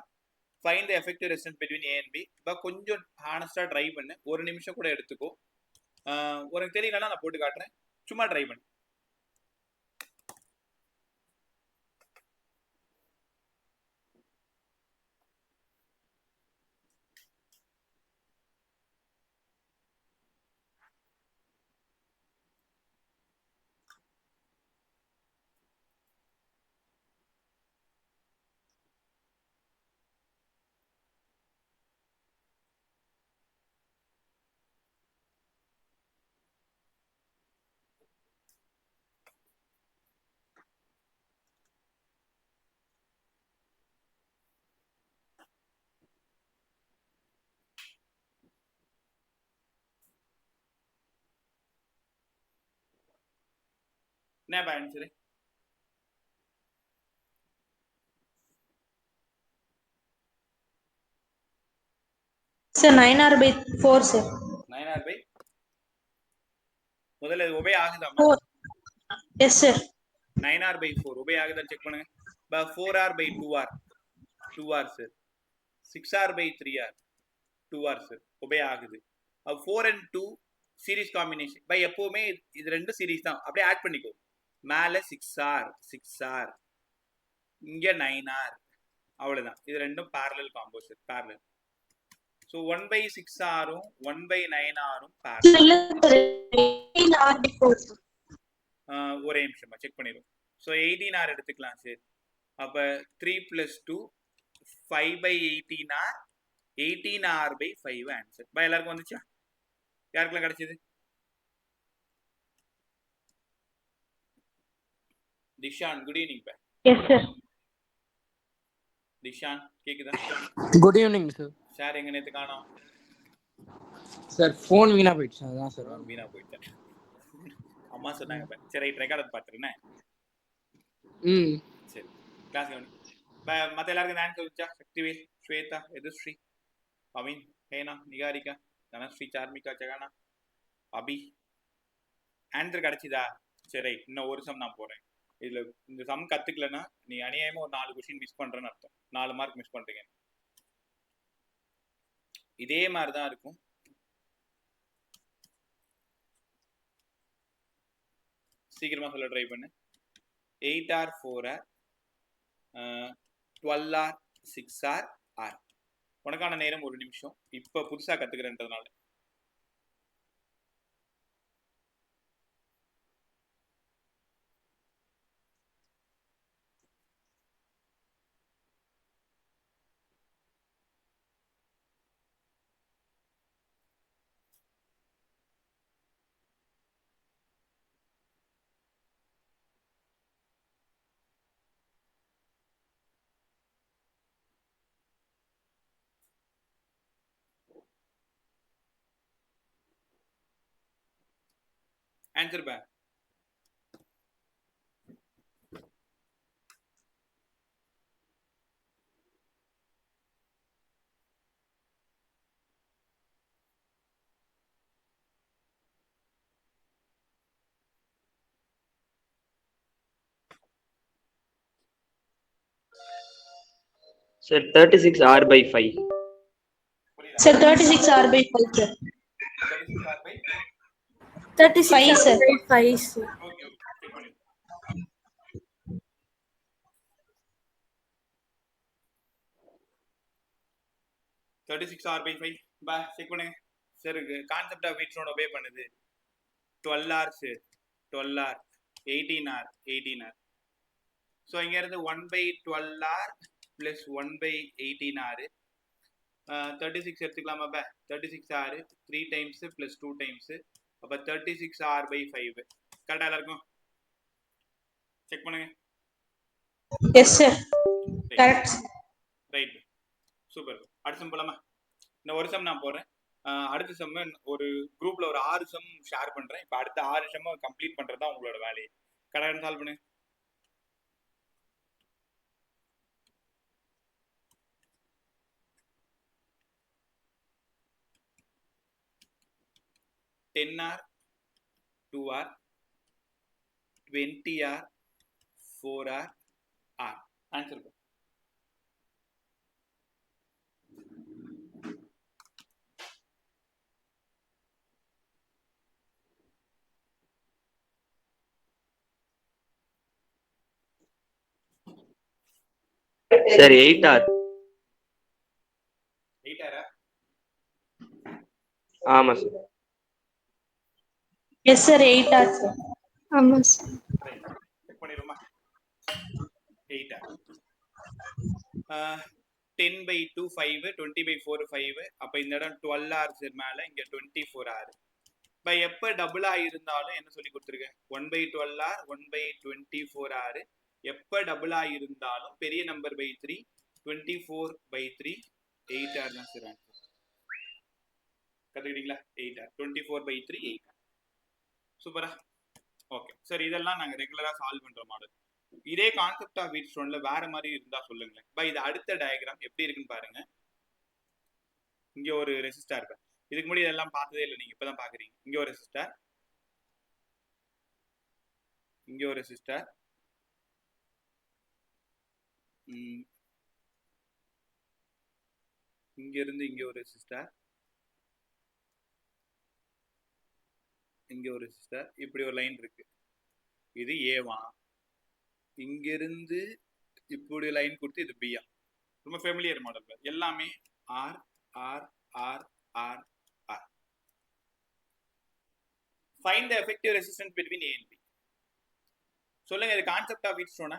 Find the effective resistance between A and B. இப்போ கொஞ்சம் ஹானஸ்டா ட்ரை பண்ணு, ஒரு நிமிஷம் கூட எடுத்துக்கோ. உனக்கு தெரியலன்னா நான் போட்டு காட்டுறேன், சும்மா ட்ரை பண்ணு. என்ன answer? Sir 9R/4 sir. 9R/, முதல்ல இது ஒபே ஆகுதாமா? 4. Yes sir. 9R/4 ஒபே ஆகுதான்னு செக் பண்ணுங்க. 4R/2R, 2R sir. 6R/3R, 2R sir. Obey ஆகுது. 4 and 2 சீரிஸ் காம்பினேஷன். பை எப்பவுமே இது ரெண்டு சீரிஸ் தான், அப்படியே ஆட் பண்ணிக்கோ. மேல 6R, 6R, இங்க 9R, அவ்வளவுதான். இது ரெண்டும் parallel combo sir, parallel. So 1/6R 1/9R parallel. ஒரே நிமிஷமா செக் பண்ணிடும். ஸோ 18R எடுத்துக்கலாம் சார். அப்ப 3 + 2 5/18R, 18R/5 ஆன்சர். பை எல்லாருக்கும் வந்துச்சா? யாருக்கெல்லாம் கிடைச்சது? திஷான், குட் ஈவினிங் பா. Yes sir. திஷான் கேக்குதா? Good evening sir. சார் எங்க நேத்து காணோம் சார், ஃபோன் வீணா போயிடுச்சு, அதான் சார். வீணா போயிட்டேன் அம்மா சொன்னாங்க. சரி, ரைட், ரெக்கார்ட் பார்த்துருந்தேன். சரி, கிளாஸ் கவனி. மற்ற எல்லாருக்கும் ஆன்சர் வந்துச்சா? சக்திவேல், ஸ்வேதா, எதுஸ்ரீ, பவின், ஹேனா, நிகாரிகா, தனஸ்ரீ, சார்மிகா, ஜெகானா, அபி, ஆன்சர் கிடைச்சிதா? சரி, இன்னும் ஒரு சம் நான் போறேன். இதுல இந்த சம் கத்துக்கலன்னா நீ அநியாயமா ஒரு 4 கொஸ்டின் மிஸ் பண்றேன்னு அர்த்தம். 4 மார்க் மிஸ் பண்றீங்க. இதே மாதிரிதான் இருக்கும். சீக்கிரமா சொல்ல ட்ரை பண்ணு. 8R 4R, 12R 6R R. உனக்கான நேரம் 1 நிமிஷம். இப்ப புதுசா கத்துக்கிறேன்றதுனால. ஆன்சர் பா. Sir, 36R/5. Sir 36R/5 sir. 36R/5. 36R/5 sir. Okay, check பண்ணி. பா செக் பண்ணுங்க. சரி, concept of Wheatstone obey பண்ணுது. 12R sir, 12R, 18R, 18R. So இங்க இருந்து 1/12R + 1/18R, 36 எடுத்துக்கலாமா பா? 36R 3 டைம்ஸ் + 2 டைம்ஸ், அப்ப 36R/5. கரெக்டா இருக்கும்? செக் பண்ணுங்க. Yes sir. Correct. Right, super. அடுத்து போலாமா? இந்த ஒரு சம் நான் போடுறேன். அடுத்த சம் ஒரு குரூப்ல ஒரு 6 சம் ஷேர் பண்றேன். இப்போ அடுத்த 6 சம் கம்ப்ளீட் பண்றது தான் உங்களோட வேலையை. கரெக்டாக சால்வ் பண்ணு. Ten R 2 R 20 R 4 R R answer. Sir 8 R. 8 ஆரா? ஆமா sir. Yes sir 8 R sir. ஆமா சார். செக் பண்ணிடுமா? 8 ஆர். 10/2 5, 20/4 5. அப்ப இந்த இடம் 12 hours மேல, இங்க 24 hours. இப்போ எப்போ டபுளா இருந்தாலும் என்ன சொல்லி கொடுத்துருக்கேன்? 1/12 hour, 1/24 hour. எப்போ டபுளா இருந்தாலும் பெரிய நம்பர் பை 3, 24/3, 8 hour தான் சார் ஆன்சர். கத்துக்கிட்டீங்களா? 8 hour, 24/3, 8 hour. சூப்பரா. ஓகே சார், இதெல்லாம் நாங்க ரெகுலரா சால்வ் பண்ற மாடல். இதே கான்செப்ட் ஆஃப் வீட்ஸ்டோன்ல வேற மாதிரி இருந்தா சொல்லுங்களேன். பை இது அடுத்த டயக்ராம் எப்படி இருக்குன்னு பாருங்க. இங்க ஒரு ரெசிஸ்டார் இருக்கு. இதுக்கு முன்னாடி இதெல்லாம் பார்த்ததே இல்லை, நீங்க இப்பதான் பாக்குறீங்க. இங்க ஒரு ரெசிஸ்டார், இங்க ஒரு ரெசிஸ்டார், இங்க இருந்து இங்க ஒரு ரெசிஸ்டார், இங்க ஒரு ரெசிஸ்டார், இப்படி ஒரு லைன் இருக்கு. இது ஏவா. இங்க இருந்து இப்படி லைன் கொடுத்து இது பியா. ரொம்ப ஃபெமிலியர் மாடல். எல்லாமே R R R R R. Find the effective resistance between A and B. சொல்லுங்க, இது கான்செப்ட் ஆஃப் வீட்ஸ்டோனா?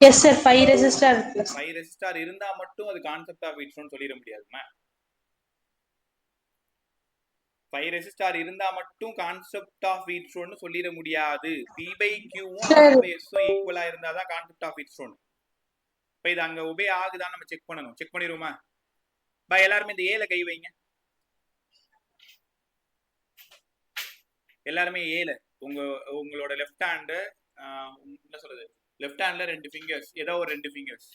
எஸ் சார் 5 ரெசிஸ்டார் இருக்கு. 5 ரெசிஸ்டார் இருந்தா மட்டும் அது கான்செப்ட் ஆஃப் வீட்ஸ்டோன் சொல்லிட முடியாதுமா. 5 ரெசிஸ்டார் இருந்தா மட்டும் கான்செப்ட் ஆஃப் வீட்ஸ்டோன் சொல்லிட முடியாது. P/Qவும் R/S ஈக்குவலா இருந்தாதான் கான்செப்ட் ஆஃப் வீட்ஸ்டோன். இப்போ இது அங்க ஒபே ஆகுதான்னு நம்ம செக் பண்ணணும். செக் பண்ணிடுவோமா? பை எல்லாருமே இந்த ஏல கை வைங்க. எல்லாருமே ஏல உங்களோட லெஃப்ட் ஹேண்ட் என்ன சொல்றது, லெஃப்ட் ஹேண்ட்ல 2 ஃபிங்கர்ஸ், ஏதோ ஒரு 2 ஃபிங்கர்ஸ்.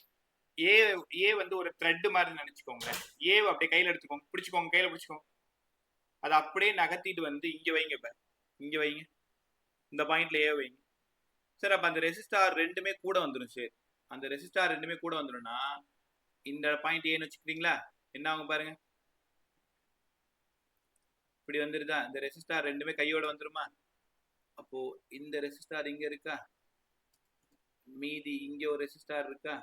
ஏ வந்து ஒரு த்ரெட் மாதிரி நினைச்சுக்கோங்க. ஏ அப்படியே கையில எடுத்துக்கோங்க, பிடிச்சுக்கோங்க, கையில பிடிச்சுக்கோங்க. அதை அப்படியே நகர்த்திட்டு வந்து இங்க வைங்க. இப்ப இங்க வைங்க, இந்த பாயிண்ட்ல ஏ வைங்க. சார் அப்ப அந்த ரெசிஸ்டார் ரெண்டுமே கூட வந்துடும். சார் அந்த ரெசிஸ்டார் ரெண்டுமே கூட வந்துடும்னா இந்த பாயிண்ட் ஏன்னு வச்சுக்கிறீங்களா? என்ன ஆகும் பாருங்க, இப்படி வந்துருதா? இந்த ரெசிஸ்டார் ரெண்டுமே கையோட வந்துருமா? அப்போ இந்த ரெசிஸ்டார் இங்க இருக்கா, மீதி இங்க ஒரு ரெசிஸ்டார் இருக்கா.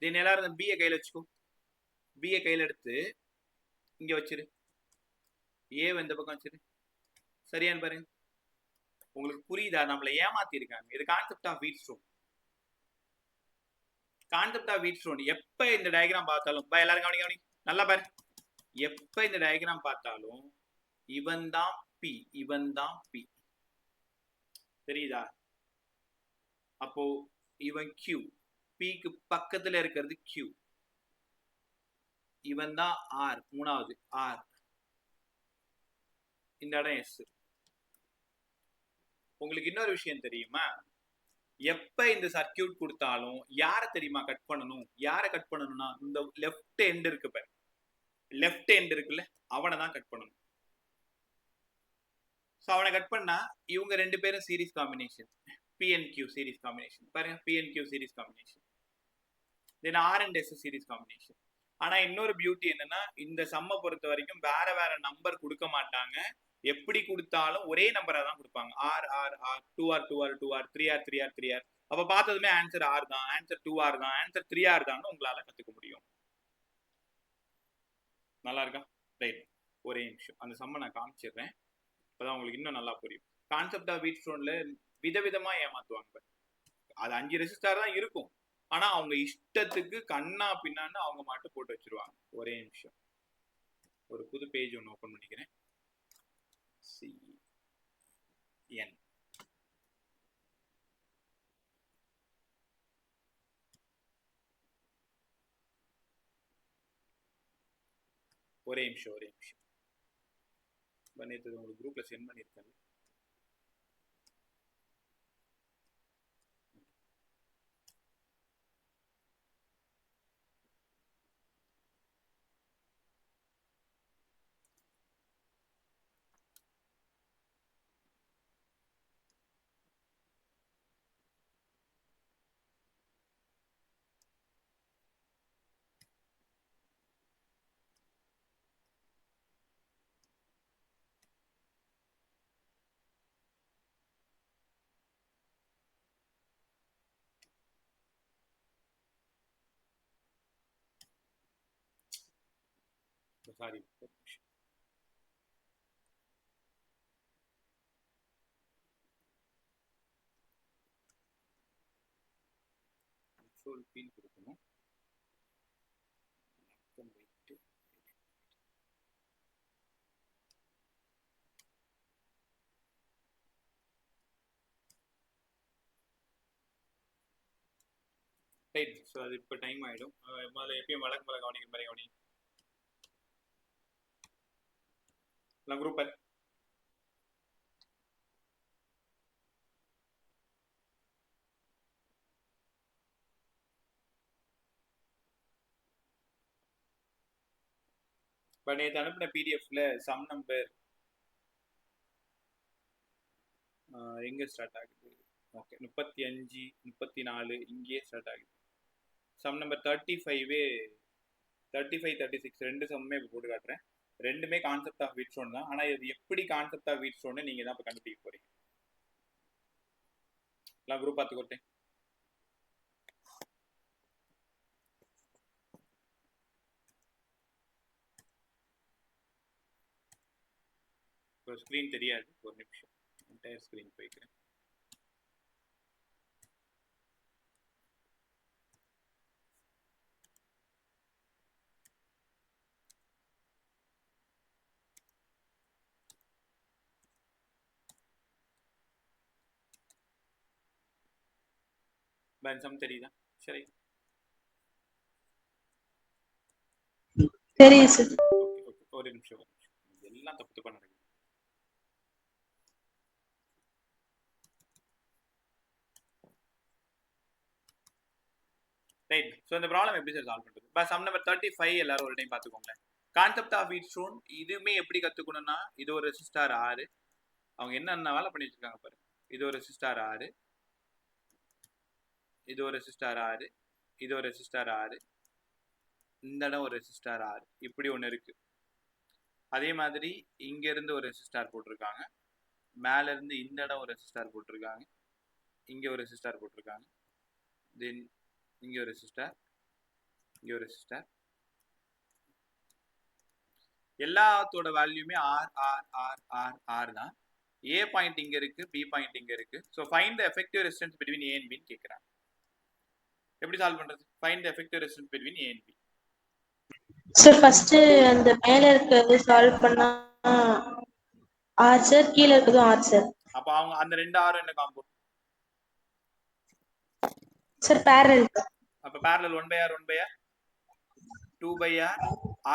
தென் எல்லாரும் பிஏ கையில வச்சுக்கோ. பிஏ கையில எடுத்து இங்க வச்சிரு, ஏ இந்த பக்கம் வச்சிரு. சரியான்னு பாருங்க. உங்களுக்கு புரியுதா? நம்மளை ஏமாத்தி இருக்காங்க. இது concept of Wheatstone. Concept of Wheatstone. எப்ப இந்த டயக்ராம் பார்த்தாலும் எல்லாரும் கவனி நல்லா பாரு. எப்ப இந்த டயக்ராம் பார்த்தாலும் இவன் தான் பி, இவன் தான் பி. தெரியுதா? அப்போ இவன் Q, பிக்கு பக்கத்துல இருக்கிறது Q. இவன் தான் R, மூணாவது R. இந்த இடம் S. உங்களுக்கு இன்னொரு விஷயம் தெரியுமா? எப்ப இந்த சர்க்கியூட் கொடுத்தாலும் யாரை தெரியுமா கட் பண்ணணும்? யாரை கட் பண்ணணும்னா இந்த லெஃப்ட் எண்ட் இருக்கு பாரு, லெஃப்ட் எண்ட் இருக்குல்ல, அவனை தான் கட் பண்ணணும். ஸோ அவனை கட் பண்ணா இவங்க ரெண்டு பேரும் series combination, PNQ series combination. பாருங்க, PNQ series combination. Then R and S series combination. ஆனா இன்னொரு பியூட்டி என்னன்னா, இந்த சம்மை பொறுத்த வரைக்கும் வேற வேற நம்பர் கொடுக்க மாட்டாங்க. எப்படி கொடுத்தாலும் ஒரே நம்பரா தான் கொடுப்பாங்க. R R R, 2R 2R 2R, 3R 3R 3R. அப்ப பார்த்ததுமே ஆன்சர் R தான், ஆன்சர் 2R தான், ஆன்சர் 3R தான் உங்களால கத்துக்க முடியும். நல்லா இருக்கா? ரைட். ஒரே நிமிஷம் அந்த சம்மை நான் காமிச்சிடுறேன், அப்பதான் உங்களுக்கு இன்னும் நல்லா புரியும். கான்செப்ட் ஆஃப் வீட்ஸ்டோன்ல விதவிதமா ஏமாத்துவாங்க. அது 5 ரெசிஸ்டார் தான் இருக்கும், ஆனா அவங்க இஷ்டத்துக்கு கண்ணா பின்னான்னு அவங்க மட்டும் போட்டு வச்சிருவாங்க. ஒரே நிமிஷம் ஒரு புது பேஜ் ஒன்று ஓபன் பண்ணிக்கிறேன். CN ஒரே நிமிஷம் நேற்று உங்களுக்கு குரூப்ல சென்ட் பண்ணியிருக்கேன். சாரி, கண்ட்ரோல் பீன் கொடுக்கணும். ரைட். ஸோ அது இப்போ டைம் ஆகிடும். முதல்ல எப்பயும் வழக்கு மேலே கவனிக்கிற மாதிரி கவனி. நான் குரூப் இப்போ நேற்று அனுப்பின பிடிஎஃப்ல சம் நம்பர் எங்கே ஸ்டார்ட் ஆகுது? ஓகே, 35 34 இங்கேயே ஸ்டார்ட் ஆகுது. சம் நம்பர் 35 36 ரெண்டு சம்மே இப்போ போட்டு காட்டுறேன். ரெண்டுமே கான்செப்ட் ஆஃப் வீட் ஸ்டோன் தான். ஆனால் இது எப்படி கான்செப்ட் ஆஃப் வீட் ஸ்டோன் நீங்கள் தான் இப்போ கண்டுபிடிக்க போறீங்க. எல்லாம் குரூப் பார்த்துக்கோட்டேன். இப்போ ஸ்க்ரீன் தெரியாது, ஒரு நிமிஷம் என்டையர் ஸ்க்ரீன் போய்க்கிறேன். சம் தெரியுதா? சரி, தெரியுது சார். ஓகே, ஒரு நிமிஷம் எல்லாம் தப்பு தப்பா நடக்குது. ரைட். ஸோ இந்த ப்ராப்ளம் எப்படி சார் சால்வ் பண்ணுறது? இப்போ சம் நம்பர் 35 எல்லாரும் ஒரு டைம் பார்த்துக்கோங்களேன். கான்செப்ட் ஆஃப் வீட் ஸ்டோன் இதுவுமே எப்படி கற்றுக்கணும்னா, இது ஒரு ரெசிஸ்டார் 6. அவங்க என்னென்ன வேலை பண்ணி வச்சிருக்காங்க பாருங்க. இது ஒரு ரெசிஸ்டார் 6, இது ஒரு ரெசிஸ்டார் 6, இது ஒரு ரெசிஸ்டார் 6, இந்த இடம் ஒரு ரெசிஸ்டார் 6, இப்படி ஒன்று இருக்கு. அதே மாதிரி இங்க இருந்து ஒரு ரெசிஸ்டார் போட்டிருக்காங்க, மேல இருந்து இந்த இடம் ஒரு ரெசிஸ்டார் போட்டிருக்காங்க, இங்க ஒரு ரெசிஸ்டார் போட்டிருக்காங்க, தென் இங்க ஒரு ரெசிஸ்டார், இங்க ஒரு ரெசிஸ்டார். எல்லாத்தோட வேல்யூமே R R R R R தான். ஏ பாயிண்ட் இங்க இருக்கு, பி பாயிண்ட் இங்க இருக்கு. So find the effective resistance between A and பின்னு கேட்குறாங்க. எப்படி சால்வ் பண்றது? Find the effective resistance between A and B. Sir first அந்த மேல இருக்கிறது சால்வ் பண்ணா ஆர் சார், கீழே இருக்கிறதும் ஆர் சார். அப்ப அவங்க அந்த ரெண்டு ஆரும் என்ன காம்போ? Sir parallel. அப்ப parallel 1/r 1/r 2/r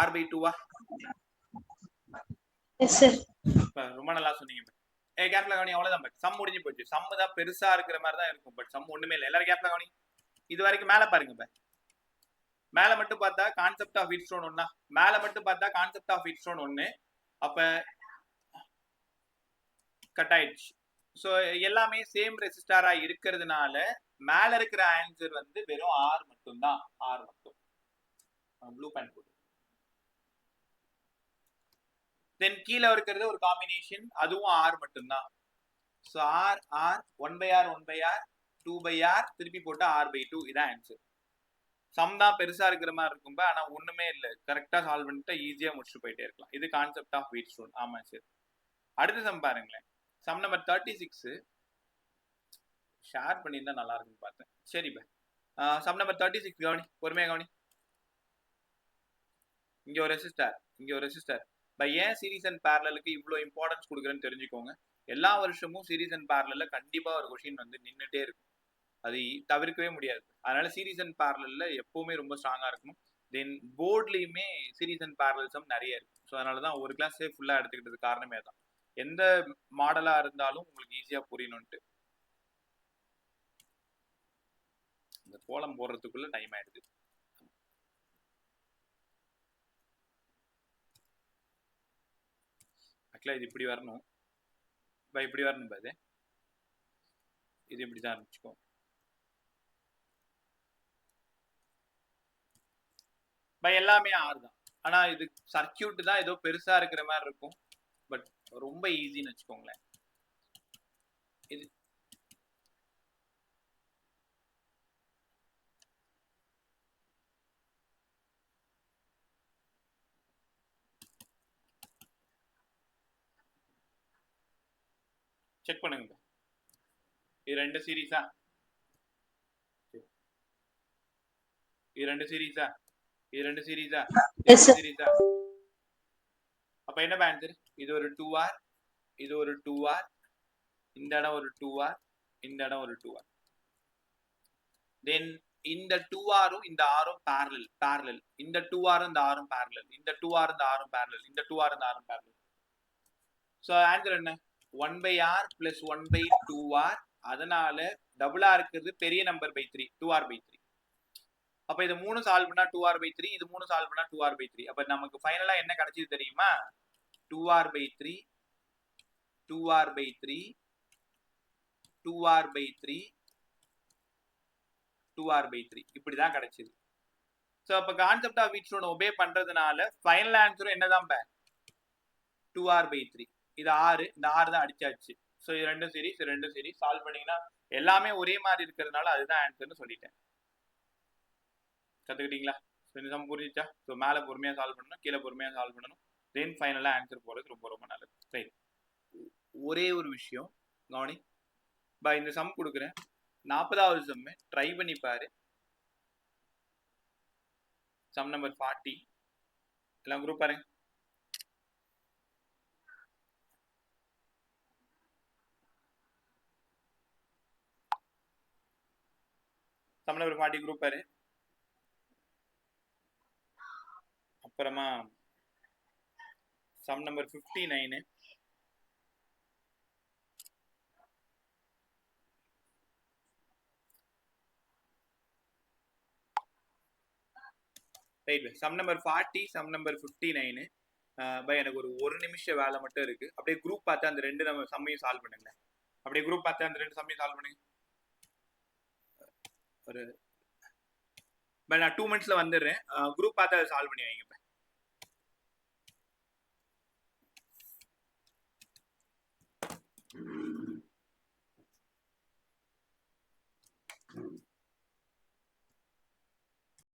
r/2 yes sir. ரொம்ப நல்லா சொன்னீங்க. கேப்ல கவனி, அவ்வளவுதான். சம் முடிஞ்சு போச்சு. சம் தான் பெருசா இருக்கிற மாதிரி தான் இருக்கும், பட் சம் ஒண்ணுமே இல்லை. எல்லாரும் கேப்ல கவனி. இது வரைக்கும் மேல பாருங்க. மேல மட்டும் பார்த்தா கான்செப்ட் ஆஃப் வீட் ஸ்டோன் ஒண்ணா? மேல மட்டும் பார்த்தா கான்செப்ட் ஆஃப் வீட் ஸ்டோன் ஒண்ணு. அப்ப கட் ஆயிடுச்சு. ஸோ எல்லாமே சேம் ரெசிஸ்டாரா இருக்கிறதுனால மேல இருக்கிற ஆன்சர் வந்து வெறும் ஆர் மட்டும் தான். ஆர் மட்டும். ப்ளூ பேண்ட் போட்டு. தென் கீழே இருக்கிறது ஒரு காம்பினேஷன், அதுவும் ஆர் மட்டும் தான். So R R 1/r 1/r 2/r திருப்பி போட்டு r/2 இதான் ஆன்சர். சம் தான் பெருசா இருக்கிற மாதிரி இருக்கும், ஆனா ஒண்ணுமே இல்லை. கரெக்டா சால்வ் பண்ணிட்டு ஈஸியா முடிச்சுட்டு போயிட்டே இருக்கலாம். இது கான்செப்ட் ஆஃப் வீட் ஸ்டோன். ஆமா சார். அடுத்த சம் பாருங்களேன். சம் நம்பர் 36 ஷேர் பண்ணியிருந்தா நல்லா இருக்குன்னு பார்த்தேன். சரி பா. சம் நம்பர் 36 கவனி, பொறுமையா கவனி. இங்க ஒரு ரெசிஸ்டார், இங்க ஒரு ரெசிஸ்டார். பை ஏன் சீரிஸ் அண்ட் பேரலலுக்கு இவ்வளவு இம்பார்ட்டன்ஸ் கொடுக்குறேன்னு தெரிஞ்சுக்கோங்க. எல்லா வருஷமும் சீரிஸ் அண்ட் பேரலல்ல கண்டிப்பா ஒரு கொஸ்டின் வந்து நின்றுட்டே இருக்கும், அது தவிர்க்கவே முடியாது. அதனால சீரிஸ் அண்ட் பேரலல்ல எப்பவுமே ரொம்ப ஸ்ட்ராங்கா இருக்கணும். தென் போர்ட்லேயுமே சீரிஸ் அண்ட் பேரலல் சம் நிறைய இருக்கு. ஸோ அதனால தான் ஒரு கிளாஸே ஃபுல்லாக எடுத்துக்கிட்டது காரணமே தான். எந்த மாடலாக இருந்தாலும் உங்களுக்கு ஈஸியாக புரியணுன்ட்டு. இந்த கோலம் போடுறதுக்குள்ள டைம் ஆயிடுது. ஆக்சுவலாக இது இப்படி வரணும், இப்படி வரணும் பாது, இது இப்படி தான் ஆரம்பிச்சுக்கோ. எல்லாமே ஆறு தான். ஆனா இது சர்க்கியூட் தான் ஏதோ பெருசா இருக்கிற மாதிரி இருக்கும், பட் ரொம்ப ஈஸின்னு வச்சுக்கோங்களேன். இது செக் பண்ணுங்க. இது ரெண்டு சீரீஸா, இது ரெண்டு சீரீஸா, இது ரெண்டு சீரீஸா, சீரீஸா. அப்ப என்ன ஆன்சர்? இது ஒரு 2R, இது ஒரு 2R, இந்த இடம் ஒரு 2R, இந்த இடம் ஒரு 2R. தென் இந்த 2Rம் இந்த Rம் parallel, இந்த 2R இந்த Rம் parallel, இந்த 2R இந்த Rம் parallel, இந்த 2R இந்த Rம் parallel. சோ ஆன்சர் என்ன? 1/R plus 1/2R. அதனால டபுளா இருக்கிறது பெரிய நம்பர் by 3, 2R/3. அப்ப இது 3 சால்வ் பண்ணா 2R/3, இது 3 சால்வ் பண்ணா 2R/3. அப்ப நமக்கு ஃபைனலா என்ன கிடைச்சது தெரியுமா? 2R/3, 2R/3, 2R/3, 2R/3 இப்படிதான் கிடைச்சது. சோ அப்ப கான்செப்ட் ஆஃப் வீட்ஸ்டோன் ஒபே பண்றதுனால ஃபைனல் ஆன்சரும் என்னதான் 2R/3. இது 6, இந்த 6 தான் அடிச்சாச்சு. சோ இது ரெண்டு சீரிஸ் சால்வ் பண்ணீங்கன்னா எல்லாமே ஒரே மாதிரி இருக்கிறதுனால அதுதான் ஆன்சர்னு சொல்லிட்டேன். கத்துக்கிட்டீங்களா? இந்த சம் புரிஞ்சிச்சா? ஸோ மேலே பொறுமையாக சால்வ் பண்ணணும், கீழே பொறுமையாக சால்வ் பண்ணணும், தென் ஃபைனலாக ஆன்சர் போகிறது ரொம்ப ரொம்ப நல்லது. ரைட், ஒரே ஒரு விஷயம் கவனி, இந்த சம் கொடுக்குறேன், 40வது சம்மு ட்ரை பண்ணி பாரு. சம் நம்பர் 40, எல்லாம் குரூப் பாருங்க. சம் நம்பர் 40 குரூப் பாரு. அப்புறமா sum number 59, right. Sum number 40, sum number 59. எனக்கு ஒரு நிமிஷம் வேலை மட்டும் இருக்கு. அப்படியே குரூப் பார்த்து அந்த ரெண்டு நம்ம சம்மையும் சால்வ் பண்ணுங்க. அப்படியே குரூப் பார்த்து அந்த ரெண்டு சம்மையும் சால்வ் பண்ணுங்க. ஒரு நான் 2 மினிட்ஸ்ல வந்துடுறேன். குரூப் பார்த்து அதை சால்வ் பண்ணி வைங்க.